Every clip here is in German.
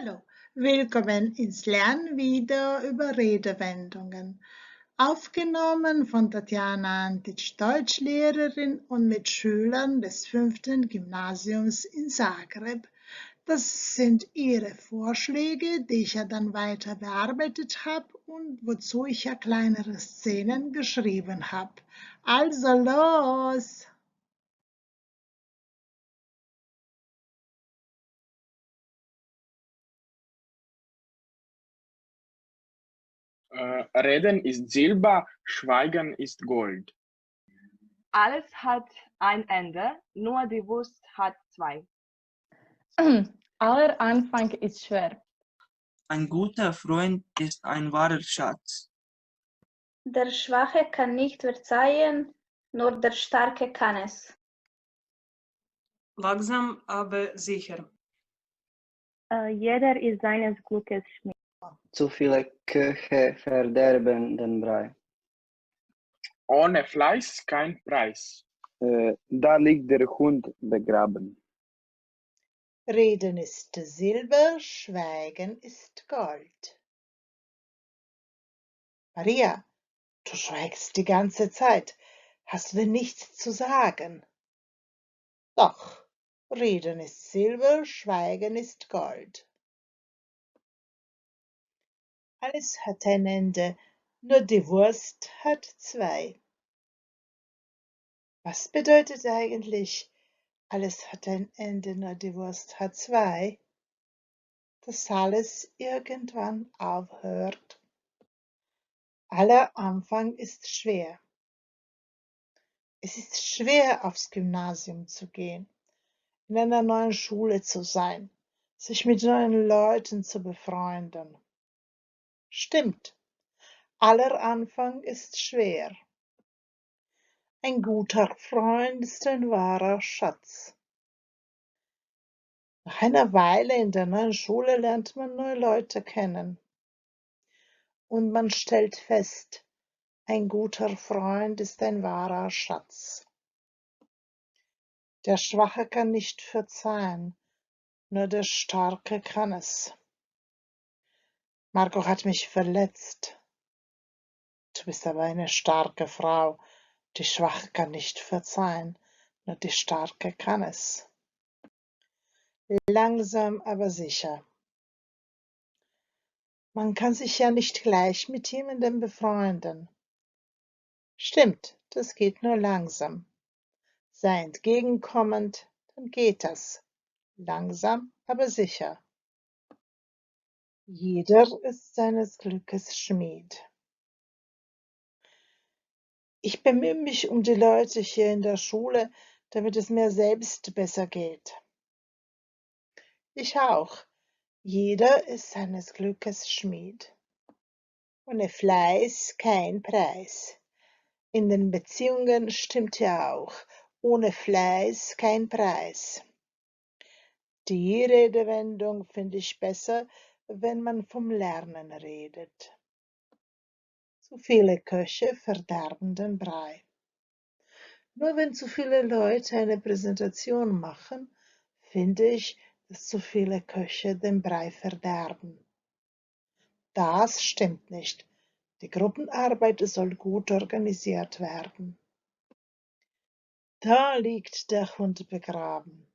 Hallo, willkommen ins Lernvideo über Redewendungen. Aufgenommen von Tatjana Antic, Deutschlehrerin und mit Schülern des 5. Gymnasiums in Zagreb. Das sind ihre Vorschläge, die ich ja dann weiter bearbeitet habe und wozu ich ja kleinere Szenen geschrieben habe. Also los! Reden ist Silber, Schweigen ist Gold. Alles hat ein Ende, nur die Wurst hat zwei. Aller Anfang ist schwer. Ein guter Freund ist ein wahrer Schatz. Der Schwache kann nicht verzeihen, nur der Starke kann es. Langsam, aber sicher. Jeder ist seines Glückes Schmied. Zu viele Köche verderben den Brei. Ohne Fleiß kein Preis. Da liegt der Hund begraben. Reden ist Silber, Schweigen ist Gold. Maria, du schweigst die ganze Zeit. Hast du denn nichts zu sagen? Doch, Reden ist Silber, Schweigen ist Gold. Alles hat ein Ende, nur die Wurst hat zwei. Was bedeutet eigentlich, alles hat ein Ende, nur die Wurst hat zwei? Dass alles irgendwann aufhört. Aller Anfang ist schwer. Es ist schwer, aufs Gymnasium zu gehen, in einer neuen Schule zu sein, sich mit neuen Leuten zu befreunden. Stimmt, aller Anfang ist schwer. Ein guter Freund ist ein wahrer Schatz. Nach einer Weile in der neuen Schule lernt man neue Leute kennen. Und man stellt fest, ein guter Freund ist ein wahrer Schatz. Der Schwache kann nicht verzeihen, nur der Starke kann es. Marco hat mich verletzt. Du bist aber eine starke Frau. Die Schwache kann nicht verzeihen, nur die Starke kann es. Langsam, aber sicher. Man kann sich ja nicht gleich mit jemandem befreunden. Stimmt, das geht nur langsam. Sei entgegenkommend, dann geht das. Langsam, aber sicher. Jeder ist seines Glückes Schmied. Ich bemühe mich um die Leute hier in der Schule, damit es mir selbst besser geht. Ich auch. Jeder ist seines Glückes Schmied. Ohne Fleiß kein Preis. In den Beziehungen stimmt ja auch. Ohne Fleiß kein Preis. Die Redewendung finde ich besser, wenn man vom Lernen redet. Zu viele Köche verderben den Brei. Nur wenn zu viele Leute eine Präsentation machen, finde ich, dass zu viele Köche den Brei verderben. Das stimmt nicht. Die Gruppenarbeit soll gut organisiert werden. Da liegt der Hund begraben.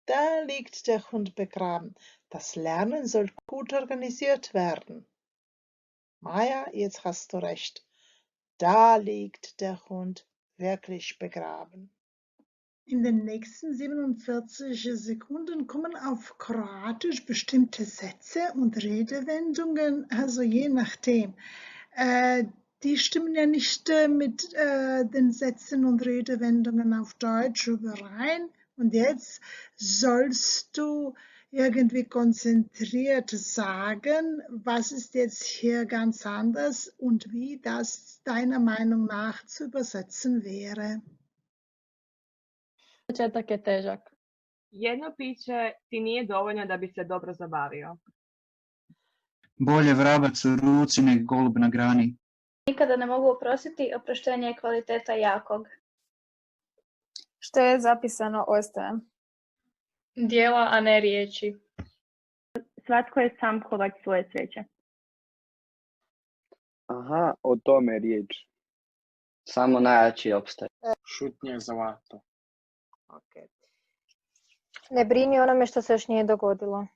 Da liegt der Hund begraben. Das Lernen soll gut organisiert werden. Maja, jetzt hast du recht. Da liegt der Hund wirklich begraben. In den nächsten 47 Sekunden kommen auf Kroatisch bestimmte Sätze und Redewendungen, also je nachdem. Die stimmen ja nicht mit den Sätzen und Redewendungen auf Deutsch überein. Und jetzt sollst du irgendwie konzentriert sagen, was ist jetzt hier ganz anders und wie das deiner Meinung nach zu übersetzen wäre. Početak je težak. Jedno piće ti nije dovoljno da bi se dobro zabavio. Bolje vrabac u ruci nego golub na grani. Nikada ne mogu oprostiti, oproštenje je kvaliteta jakog. Što je zapisano ostaje. Djela, a ne riječi. Svatko je sam kovač svoje sreće. Aha, o tome je riječ. Samo najjači opstaje. Šutnja je zlato. Ok. Ne brini o onome što se još nije dogodilo.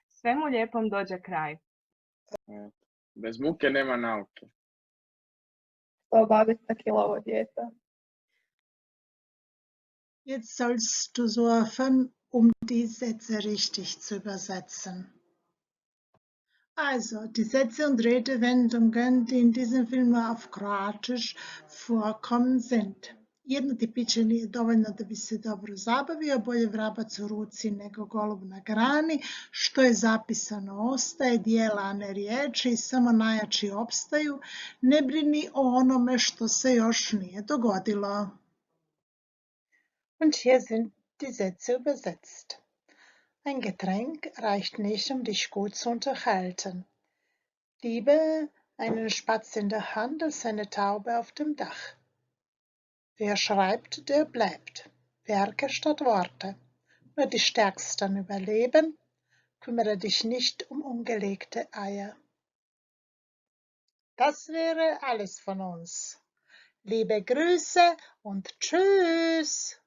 Svemu lijepom dođe kraj. Bez muke nema nauke. 120 kilovo dijete. Jetzt sollst du surfen, die Sätze richtig zu übersetzen. Also, die Sätze und Redewendungen, die in diesem Film auf Kroatisch vorkommen, sind: jedno ti piće nije dovoljno da bi se dobro zabavio, bolje vrabac u ruci nego golub na grani, što je zapisano ostaje, dijela, a ne riječi, samo najjači opstaju, ne brini o onome što se još nije dogodilo. Und hier sind die Sätze übersetzt. Ein Getränk reicht nicht, um dich gut zu unterhalten. Lieber einen Spatz in der Hand als eine Taube auf dem Dach. Wer schreibt, der bleibt. Werke statt Worte. Nur die Stärksten überleben. Kümmere dich nicht um ungelegte Eier. Das wäre alles von uns. Liebe Grüße und tschüss!